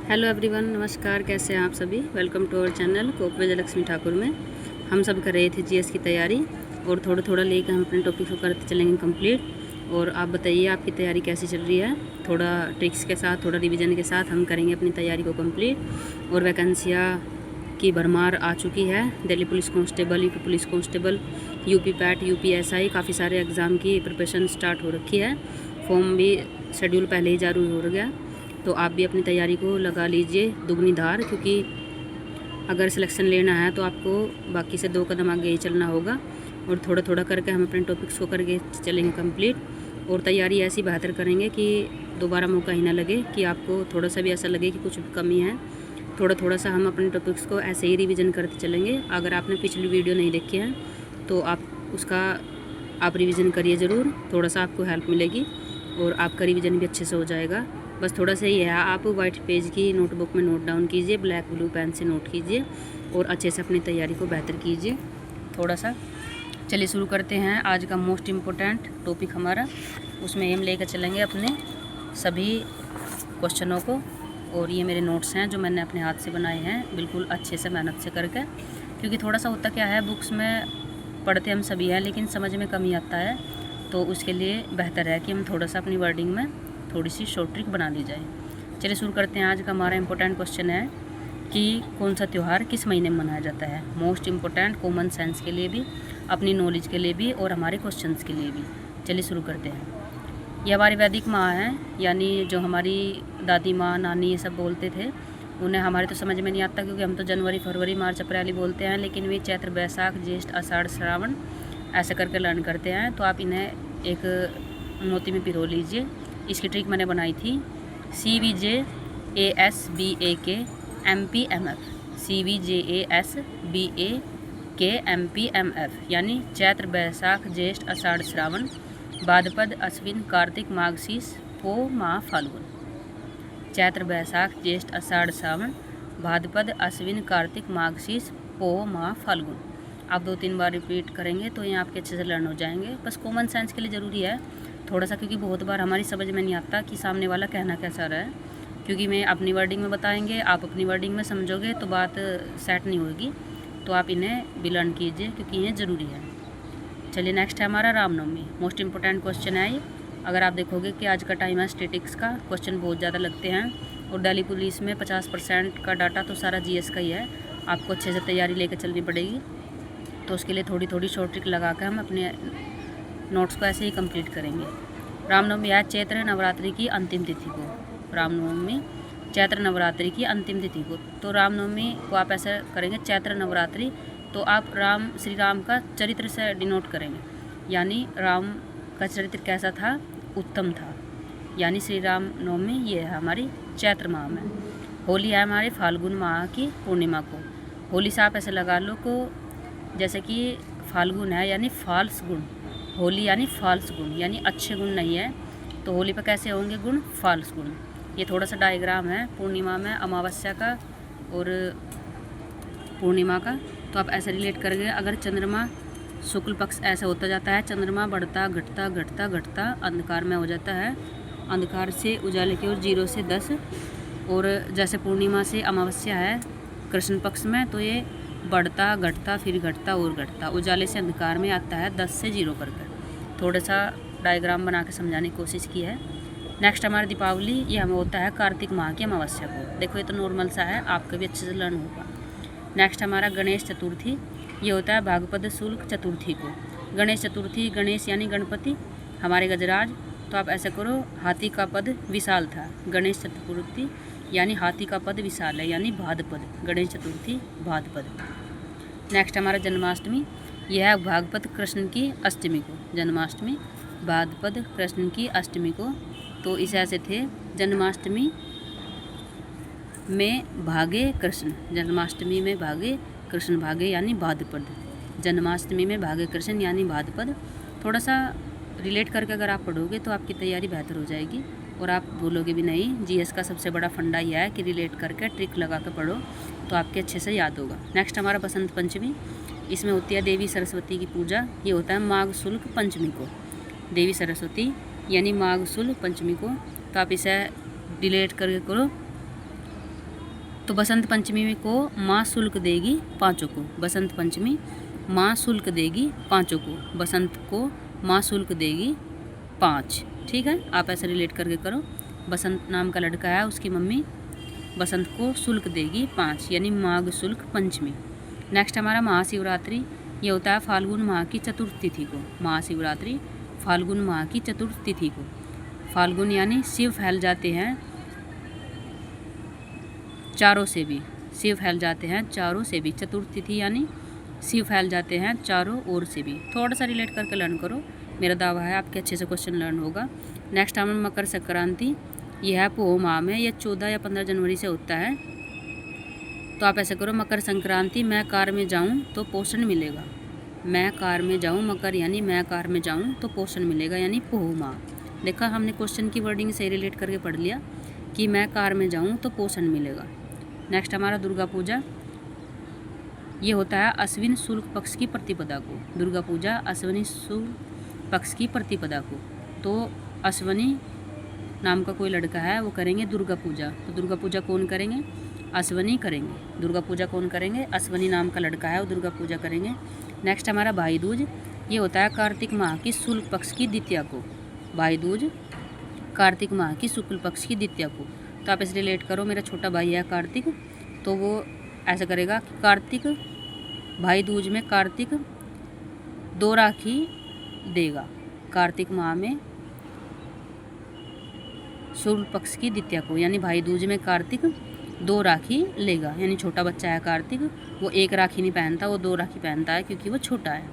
Hello everyone, नमस्कार। कैसे हैं आप सभी। Welcome to our channel cope with Lakshmi Thakur में हम सब कर रहे थे जीएस की तैयारी और थोड़ा थोड़ा लेकर हम अपने टॉपिक को करते चलेंगे कंप्लीट। और आप बताइए आपकी तैयारी कैसी चल रही है। थोड़ा ट्रिक्स के साथ, थोड़ा रिवीजन के साथ हम करेंगे अपनी तैयारी को कंप्लीट। और वैकेंसियाँ की भरमार आ चुकी है। Delhi police constable, UP police constable, UP PAT, UPSI, काफ़ी सारे एग्ज़ाम की प्रिपरेशन स्टार्ट हो रखी है। फॉर्म भी शेड्यूल पहले ही जारी हो गया। तो आप भी अपनी तैयारी को लगा लीजिए दुगनी धार, क्योंकि अगर सिलेक्शन लेना है तो आपको बाकी से 2 कदम आगे ही चलना होगा। और थोड़ा थोड़ा करके हम अपने टॉपिक्स को करके चलेंगे कंप्लीट। और तैयारी ऐसी बेहतर करेंगे कि दोबारा मौका ही ना लगे, कि आपको थोड़ा सा भी ऐसा लगे कि कुछ कमी है। थोड़ा थोड़ा सा हम अपने टॉपिक्स को ऐसे ही रिवीजन करते चलेंगे। अगर आपने पिछली वीडियो नहीं देखी है तो आप रिवीजन करिए ज़रूर, थोड़ा सा आपको हेल्प मिलेगी और आपका रिवीजन भी अच्छे से हो जाएगा। बस थोड़ा सा ही है, आप वाइट पेज की नोटबुक में नोट डाउन कीजिए, ब्लैक ब्लू पेन से नोट कीजिए और अच्छे से अपनी तैयारी को बेहतर कीजिए थोड़ा सा। चलिए शुरू करते हैं आज का मोस्ट इम्पोर्टेंट टॉपिक हमारा। उसमें हम लेकर चलेंगे अपने सभी क्वेश्चनों को। और ये मेरे नोट्स हैं जो मैंने अपने हाथ से बनाए हैं, बिल्कुल अच्छे से मेहनत से करके। क्योंकि थोड़ा सा होता क्या है, बुक्स में पढ़ते हम सभी हैं लेकिन समझ में कमी आता है, तो उसके लिए बेहतर है कि हम थोड़ा सा अपनी वर्डिंग में थोड़ी सी शॉर्ट ट्रिक बना ली जाए। चलिए शुरू करते हैं। आज का हमारा इम्पोर्टेंट क्वेश्चन है कि कौन सा त्यौहार किस महीने में मनाया जाता है। मोस्ट इम्पोर्टेंट, कॉमन सेंस के लिए भी, अपनी नॉलेज के लिए भी और हमारे क्वेश्चंस के लिए भी। चलिए शुरू करते हैं। ये हमारी वैदिक माँ हैं, यानी जो हमारी दादी माँ, नानी ये सब बोलते थे, उन्हें हमारे तो समझ में नहीं आता, क्योंकि हम तो जनवरी, फरवरी, मार्च, अप्रैल ही बोलते हैं। लेकिन वे चैत्र, बैसाख, ज्येष्ठ, आषाढ़, श्रावण ऐसे करके लर्न करते हैं। तो आप इन्हें एक मोती में पिरो लीजिए। इसकी ट्रिक मैंने बनाई थी। CVJASBAK MPMF, CVJASBAK MPMF, यानी चैत्र, बैसाख, ज्येष्ठ, आषाढ़, श्रावण, भाद्रपद, अश्विन, कार्तिक, माघ, पो, माह, फाल्गुन। चैत्र, बैसाख, ज्येष्ठ, आषाढ़, श्रावण, भाद्रपद, अश्विन, कार्तिक, माघ, पो, माह, फाल्गुन। आप 2-3 बार रिपीट करेंगे तो ये आपके अच्छे से लर्न हो जाएंगे। बस कॉमन सेंस के लिए ज़रूरी है थोड़ा सा, क्योंकि बहुत बार हमारी समझ में नहीं आता कि सामने वाला कहना क्या चाह रहा है। क्योंकि मैं अपनी वर्डिंग में बताएंगे, आप अपनी वर्डिंग में समझोगे तो बात सेट नहीं होगी। तो आप इन्हें भी लर्न कीजिए, क्योंकि ये ज़रूरी है। चलिए नेक्स्ट है हमारा रामनवमी। मोस्ट इम्पोर्टेंट क्वेश्चन है ये। अगर आप देखोगे कि आज का टाइम है स्टेटिक्स का, क्वेश्चन बहुत ज़्यादा लगते हैं। और दिल्ली पुलिस में 50% का डाटा तो सारा GS का ही है। आपको अच्छे से तैयारी लेकर चलनी पड़ेगी। तो उसके लिए थोड़ी थोड़ी शॉर्ट ट्रिक लगा कर हम अपने नोट्स को ऐसे ही कंप्लीट करेंगे। रामनवमी है चैत्र नवरात्रि की अंतिम तिथि को। रामनवमी चैत्र नवरात्रि की अंतिम तिथि को। तो रामनवमी को आप ऐसा करेंगे, चैत्र नवरात्रि, तो आप श्री राम का चरित्र से डिनोट करेंगे। यानी राम का चरित्र कैसा था, उत्तम था। यानी श्री राम नवमी ये है हमारी चैत्र माह में। होली है हमारे फाल्गुन माह की पूर्णिमा को। होली से आप ऐसे लगा लो को जैसे कि फाल्गुन है, यानी फाल्स गुण। होली यानी फाल्स गुण, यानी अच्छे गुण नहीं है। तो होली पर कैसे होंगे गुण, फाल्स गुण। ये थोड़ा सा डायग्राम है पूर्णिमा में अमावस्या का और पूर्णिमा का। तो आप ऐसे रिलेट करेंगे। अगर चंद्रमा शुक्ल पक्ष ऐसा होता जाता है, चंद्रमा बढ़ता घटता घटता घटता अंधकार में हो जाता है, अंधकार से उजाले की ओर 0 से 10। और जैसे पूर्णिमा से अमावस्या है कृष्ण पक्ष में, तो ये बढ़ता घटता फिर घटता और घटता, उजाले से अंधकार में आता है 10 से 0 करके। थोड़ा सा डायग्राम बना के समझाने की कोशिश की है। नेक्स्ट हमारा दीपावली, ये हमें होता है कार्तिक माह की अमावस्या को। देखो ये तो नॉर्मल सा है, आपका भी अच्छे से लर्न होगा। नेक्स्ट हमारा गणेश चतुर्थी, ये होता है भागपद शुक्ल चतुर्थी को। गणेश चतुर्थी, गणेश यानी गणपति हमारे गजराज। तो आप ऐसा करो, हाथी का पद विशाल था। गणेश चतुर्थी यानी हाथी का पद विशाल है, यानी भाद्रपद। गणेश चतुर्थी भाद्रपद। नेक्स्ट हमारा जन्माष्टमी, यह है भागपद कृष्ण की अष्टमी को। जन्माष्टमी भाद्रपद कृष्ण की अष्टमी को। तो इस ऐसे थे, जन्माष्टमी में भागे कृष्ण, जन्माष्टमी में भागे कृष्ण, भागे यानी भाद्रपद। जन्माष्टमी में भागे कृष्ण यानी भाद्रपद। थोड़ा सा रिलेट करके अगर आप पढ़ोगे तो आपकी तैयारी बेहतर हो जाएगी और आप भूलोगे भी नहीं। GS का सबसे बड़ा फंडा यह है कि रिलेट करके ट्रिक लगा कर पढ़ो तो आपके अच्छे से याद होगा। नेक्स्ट हमारा बसंत पंचमी, इसमें होती है देवी सरस्वती की पूजा। ये होता है माघ शुक्ल पंचमी को। देवी सरस्वती यानी माघ शुक्ल पंचमी को। तो आप इसे रिलेट करके करो तो बसंत पंचमी को माँ शुल्क देगी पाँचों को। बसंत पंचमी माँ शुल्क देगी पाँचों को। बसंत को माँ शुल्क देगी 5। ठीक है, आप ऐसे रिलेट करके करो। बसंत नाम का लड़का है, उसकी मम्मी बसंत को शुल्क देगी 5, यानी माघ शुल्क पंचमी। नेक्स्ट हमारा महाशिवरात्रि, ये होता है फाल्गुन माह की चतुर्थ तिथि को। महाशिवरात्रि फाल्गुन माह की चतुर्थ तिथि को। फाल्गुन यानी शिव फैल जाते हैं चारों से भी, शिव फैल जाते हैं चारों से भी। चतुर्थ तिथि यानी शिव फैल जाते हैं चारों ओर से भी। थोड़ा सा रिलेट करके लर्न करो, मेरा दावा है आपके अच्छे से क्वेश्चन लर्न होगा। नेक्स्ट हमारा मकर संक्रांति, यह है पोह माह में, यह 14 या 15 जनवरी से होता है। तो आप ऐसे करो, मकर संक्रांति मैं कार में जाऊं तो पोषण मिलेगा। मैं कार में जाऊं, मकर यानी मैं कार में जाऊं तो पोषण मिलेगा, यानी पोह माह। देखा, हमने क्वेश्चन की वर्डिंग से रिलेट करके पढ़ लिया कि मैं कार में जाऊं तो पोषण मिलेगा। नेक्स्ट हमारा दुर्गा पूजा, ये होता है अश्विन शुक्ल पक्ष की प्रतिपदा को। दुर्गा पूजा अश्विनी शुक्ल पक्ष की प्रतिपदा को। तो अश्विनी नाम का कोई लड़का है, वो करेंगे दुर्गा पूजा। तो दुर्गा पूजा कौन करेंगे? अश्विनी करेंगे। दुर्गा पूजा कौन करेंगे? अश्विनी नाम का लड़का है, वो दुर्गा पूजा करेंगे। नेक्स्ट हमारा भाई दूज, ये होता है कार्तिक माह की शुक्ल पक्ष की द्वितीया को। भाई दूज कार्तिक माह की शुक्ल पक्ष की द्वितीया को। तो आप इसे रिलेट करो, मेरा छोटा भाई है कार्तिक, तो वो ऐसा करेगा कि कार्तिक भाई दूज में कार्तिक 2 राखी देगा। कार्तिक माह में शुक्ल पक्ष की द्वितीया को, यानी भाई दूज में कार्तिक 2 राखी लेगा। यानी छोटा बच्चा है कार्तिक, वो 1 राखी नहीं पहनता, वो 2 राखी पहनता है क्योंकि वो छोटा है।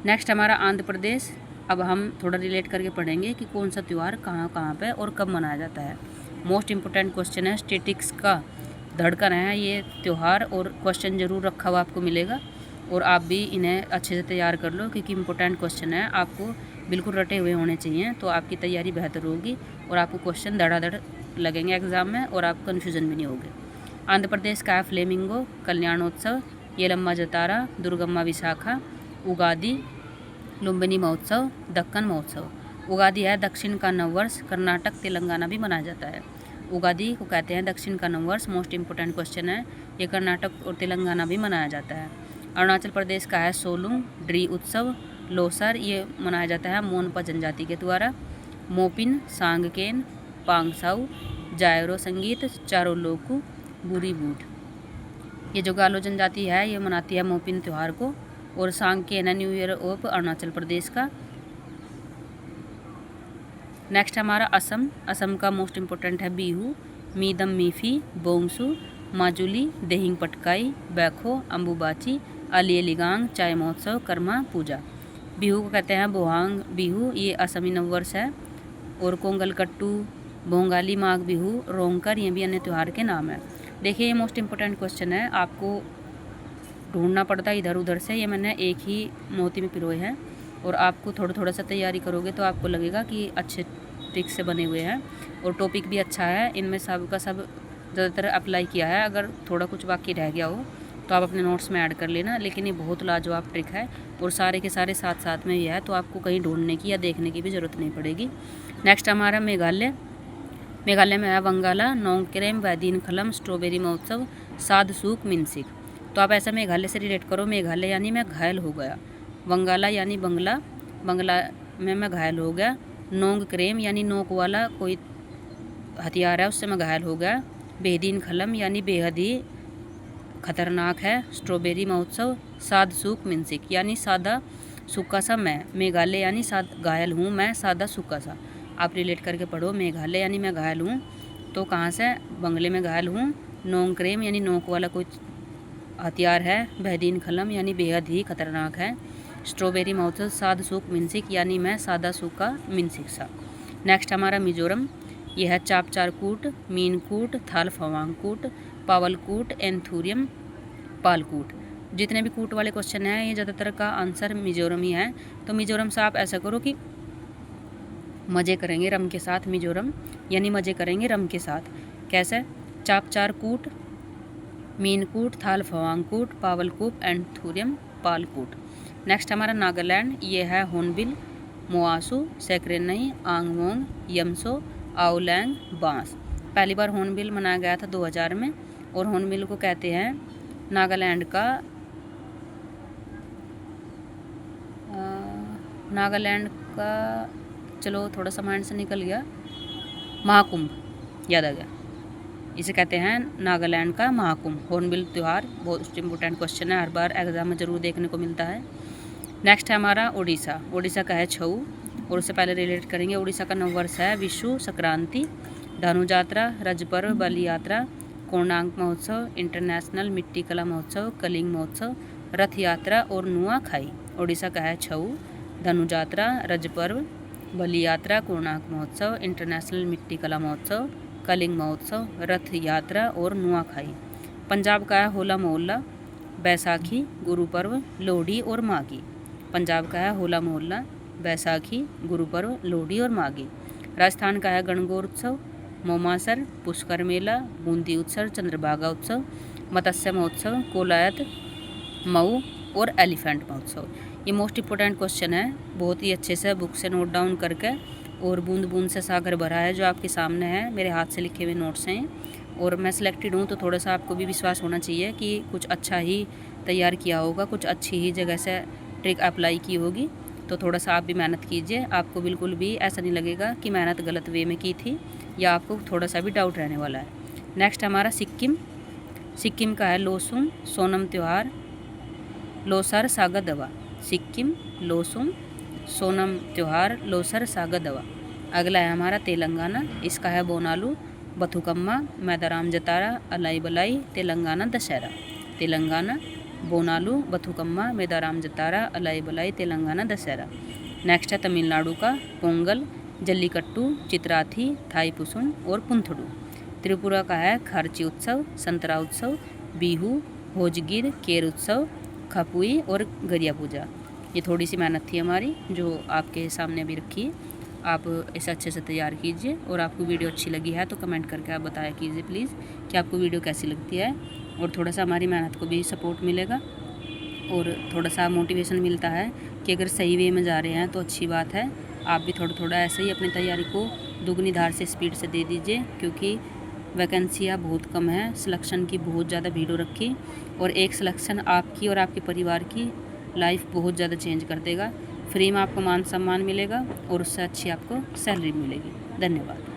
नेक्स्ट हमारा आंध्र प्रदेश, अब हम थोड़ा रिलेट करके पढ़ेंगे कि कौन सा त्यौहार कहाँ कहाँ पे और कब मनाया जाता है। मोस्ट इम्पोर्टेंट क्वेश्चन है, स्टैटिक्स का धड़कन है ये त्यौहार, और क्वेश्चन जरूर रखा हुआ आपको मिलेगा, और आप भी इन्हें अच्छे से तैयार कर लो क्योंकि इम्पोर्टेंट क्वेश्चन है, आपको बिल्कुल रटे हुए होने चाहिए, तो आपकी तैयारी बेहतर होगी और आपको क्वेश्चन धड़ाधड़ लगेंगे एग्जाम में और आप कन्फ्यूज़न भी नहीं होगे। आंध्र प्रदेश का है फ्लेमिंगो, कल्याणोत्सव, येलम्मा जतारा, दुर्गम्मा विशाखा, उगादी, लुम्बिनी महोत्सव, दक्कन महोत्सव। उगादी है दक्षिण का नववर्ष, कर्नाटक तेलंगाना भी मनाया जाता है। उगादी को कहते हैं दक्षिण का नववर्ष, मोस्ट इम्पोर्टेंट क्वेश्चन है, ये कर्नाटक और तेलंगाना भी मनाया जाता है। अरुणाचल प्रदेश का है सोलुंग ड्री उत्सव, लोसर, ये मनाया जाता है मोनपा जनजाति के द्वारा। मोपिन, सांगकेन, पांगसाउ, जायरो संगीत, चारो लोकू, बुरी बूट, ये जो गालो जनजाति है ये मनाती है मोपिन त्यौहार को। और सांगकेन है new year of Arunachal Pradesh का। नेक्स्ट हमारा असम, असम का मोस्ट इम्पोर्टेंट है बिहू, मीदम मीफी, बोंगसू, माजुली, देहिंग पटकाई, बैखो, अम्बुबाची, अलियलिगांग, चाय महोत्सव, कर्मा पूजा। बिहू को कहते हैं बोहांग बिहू, ये असमी नववर्ष है। और कोंगल कट्टू, भोंगाली माघ बिहू, रोंगकर, ये भी अन्य त्यौहार के नाम है। देखिए ये मोस्ट इम्पोर्टेंट क्वेश्चन है, आपको ढूंढना पड़ता है इधर उधर से, ये मैंने एक ही मोती में पिरोए हैं, और आपको थोड़ा थोड़ा सा तैयारी करोगे तो आपको लगेगा कि अच्छे ट्रिक से बने हुए हैं, और टॉपिक भी अच्छा है, इनमें सब का सब ज़्यादातर अप्लाई किया है। अगर थोड़ा कुछ बाकी रह गया हो तो आप अपने नोट्स में ऐड कर लेना, लेकिन ये बहुत लाजवाब ट्रिक है और सारे के सारे साथ साथ में ये है, तो आपको कहीं ढूंढने की या देखने की भी ज़रूरत नहीं पड़ेगी। नेक्स्ट हमारा मेघालय, मेघालय में है वंगाला, नोंगक्रेम, वैदीन खलम, स्ट्रॉबेरी महोत्सव, साधसूक, मिनसिक। तो आप ऐसा मेघालय से रिलेट करो, मेघालय यानी मैं घायल हो गया, वंगाला यानी बंगला, बंगला में मैं घायल हो गया, नोंगक्रेम यानी नोक वाला कोई हथियार है उससे मैं घायल हो गया, बेदीन खलम यानी बेहद ही खतरनाक है, स्ट्रॉबेरी महोत्सव, साधसूक, मिनसिक यानी सादा सूखा सा मैं, मेघालय यानी घायल हूँ मैं, सादा सूखा सा। आप रिलेट करके पढ़ो, मेघालय यानी मैं घायल हूँ, तो कहाँ से? बंगले में घायल हूँ, नोंगक्रेम यानी नोक वाला कोई हथियार है, बेहदीन खलम यानी बेहद ही खतरनाक है, स्ट्रॉबेरी महोत्सव, साधसूक, मिनसिक यानी मैं सादा सूखा मिनसिक सा। नेक्स्ट हमारा मिजोरम, यह है चापचारकूट, मीनकूट, थालफवांगकूट, पावलकूट, एंथूरियम, पालकूट। जितने भी कूट वाले क्वेश्चन हैं ये ज़्यादातर का आंसर मिजोरम ही है। तो मिजोरम से आप ऐसा करो कि मज़े करेंगे रम के साथ, मिजोरम यानी मज़े करेंगे रम के साथ। कैसे? चापचारकूट, मीनकूट, थालफवांगकूट, पावलकूट, एंथूरियम, पालकूट। नेक्स्ट हमारा नागालैंड, ये है होनबिल, मोआसू, सेक्रेनई, आंगमोंग, यमसो, आउलैंग, बांस। पहली बार हॉर्नबिल मनाया गया था 2000 में, और हॉर्नबिल को कहते हैं नागालैंड का चलो थोड़ा सा माइंड से निकल गया, महाकुंभ याद आ गया। इसे कहते हैं नागालैंड का महाकुंभ, हॉर्नबिल त्यौहार। बहुत इंपॉर्टेंट क्वेश्चन है, हर बार एग्जाम में ज़रूर देखने को मिलता है। नेक्स्ट है हमारा उड़ीसा। उड़ीसा का है छऊ, और उससे पहले रिलेट करेंगे। उड़ीसा का नववर्ष है विषु संक्रांति, धनु यात्रा, रज पर्व, बलि यात्रा, कोणार्क महोत्सव, इंटरनेशनल मिट्टी कला महोत्सव, कलिंग महोत्सव, रथ यात्रा और नुआखाई। उड़ीसा का है छऊ, धनु यात्रा, रज पर्व, बलि यात्रा, कोणार्क महोत्सव, इंटरनेशनल मिट्टी कला महोत्सव, कलिंग महोत्सव, रथ यात्रा और नुआखाई। पंजाब का है होला मोहल्ला, बैसाखी, गुरु पर्व, लोहड़ी और माघी। पंजाब का है होला मोहल्ला, बैसाखी, गुरु पर्व, लोहड़ी और माघी। राजस्थान का है गणगौर उत्सव, मोमासर, पुष्कर मेला, बूंदी उत्सव, चंद्रभागा उत्सव, मत्स्य महोत्सव, कोलायत, मऊ और एलिफेंट महोत्सव। ये मोस्ट इंपॉर्टेंट क्वेश्चन है, बहुत ही अच्छे से बुक से नोट डाउन करके। और बूंद बूंद से सागर भरा है जो आपके सामने है, मेरे हाथ से लिखे हुए नोट्स हैं। और मैं सिलेक्टेड हूँ तो थोड़ा सा आपको भी विश्वास होना चाहिए कि कुछ अच्छा ही तैयार किया होगा, कुछ अच्छी ही जगह से ट्रिक अप्लाई की होगी। तो थोड़ा सा आप भी मेहनत कीजिए, आपको बिल्कुल भी ऐसा नहीं लगेगा कि मेहनत गलत वे में की थी, या आपको थोड़ा सा भी डाउट रहने वाला है। नेक्स्ट हमारा सिक्किम। सिक्किम का है लोसुम सोनम त्यौहार, लोसर सागा दवा। सिक्किम, लोसुम सोनम त्यौहार, लोसर सागा दवा। अगला है हमारा तेलंगाना। इसका है बोनालू, बथुकम्मा, मैदाराम जतारा, अलाई बलाई, तेलंगाना दशहरा। तेलंगाना, बोनालू, बथुकम्मा, मैदाराम जतारा, अलाई बलाई, तेलंगाना दशहरा। नेक्स्ट है तमिलनाडु का पोंगल, जल्लीकट्टू, चित्राथी, थाईपुसम और पुंथडू। त्रिपुरा का है खारची उत्सव, संतरा उत्सव, बिहू, भोजगिर, केर उत्सव, खपुई और गरिया पूजा। ये थोड़ी सी मेहनत थी हमारी जो आपके सामने अभी रखी। आप इसे अच्छे से तैयार कीजिए, और आपको वीडियो अच्छी लगी है तो कमेंट करके आप बताया कीजिए प्लीज़ कि आपको वीडियो कैसी लगती है। और थोड़ा सा हमारी मेहनत को भी सपोर्ट मिलेगा, और थोड़ा सा मोटिवेशन मिलता है कि अगर सही वे में जा रहे हैं तो अच्छी बात है। आप भी थोड़ा थोड़ा ऐसे ही अपनी तैयारी को दुगनी धार से स्पीड से दे दीजिए, क्योंकि वैकेंसियाँ बहुत कम है, सिलेक्शन की बहुत ज़्यादा भीड़ हो रखी, और एक सिलेक्शन आपकी और आपके परिवार की लाइफ बहुत ज़्यादा चेंज कर देगा। फ्री में आपको मान सम्मान मिलेगा, और उससे अच्छी आपको सैलरी मिलेगी। धन्यवाद।